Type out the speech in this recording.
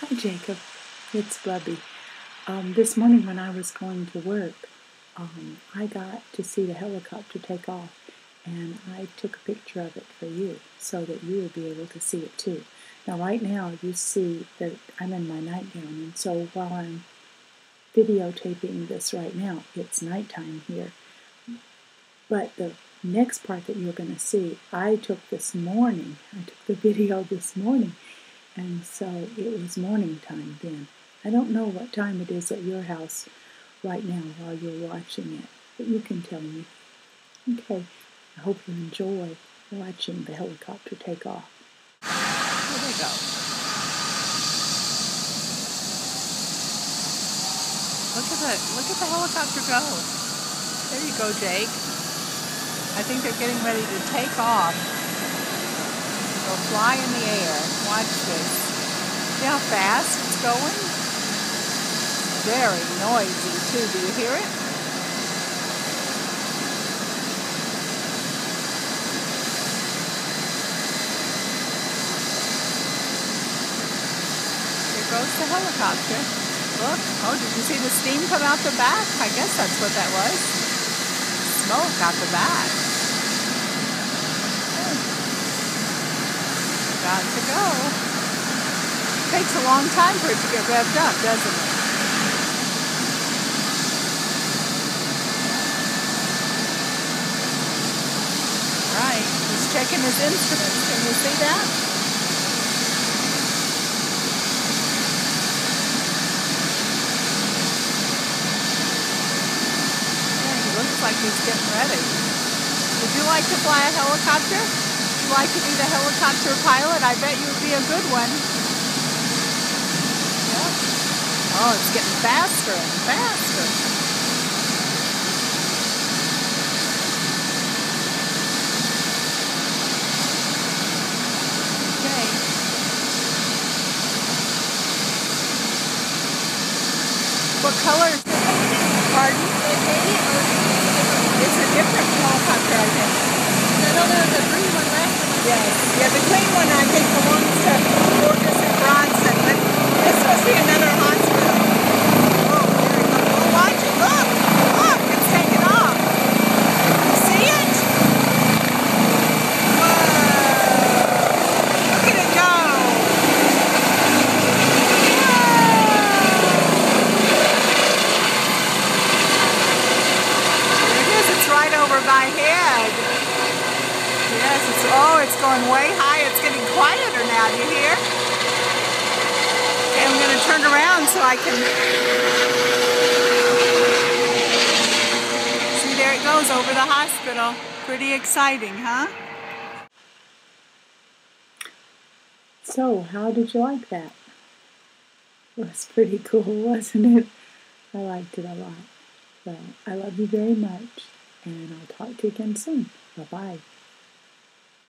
Hi, Jacob. It's Bubby. This morning when I was going to work, I got to see the helicopter take off, and I took a picture of it for you so that you will be able to see it too. Now, right now, you see that I'm in my nightgown, and so while I'm videotaping this right now, it's nighttime here. But the next part that you're going to see, I took this morning. I took the video this morning. And so it was morning time then. I don't know what time it is at your house right now while you're watching it, but you can tell me. Okay, I hope you enjoy watching the helicopter take off. Here they go. Look at the helicopter go. There you go, Jake. I think they're getting ready to take off. They'll fly in the air. Watch this. See how fast it's going? Very noisy, too. Do you hear it? Here goes the helicopter. Look. Oh, did you see the steam come out the back? I guess that's what that was. Smoke out the back. Got to go. Takes a long time for it to get revved up, doesn't it? Right. He's checking his instruments. Can you see that? Yeah, he looks like he's getting ready. Would you like to fly a helicopter? Would you like to be the helicopter pilot? I bet you would be a good one. Yeah. Oh, it's getting faster and faster. Okay. What color is it? Pardon? It's a different helicopter, I think. I know there's a green one last time. Yes. Yeah, the green one I think belongs to Dorcas and Bronson, but this must be another hospital. Oh, there we go. Oh, watch it. Look! Look! It's taking off. You see it? Whoa! Look at it go! Whoa! There it is. It's right over my head. Yes, it's going way high. It's getting quieter now. Do you hear? Okay, I'm going to turn around so I can see. There it goes over the hospital. Pretty exciting, huh? So, how did you like that? It was pretty cool, wasn't it? I liked it a lot. Well, I love you very much, and I'll talk to you again soon. Bye-bye.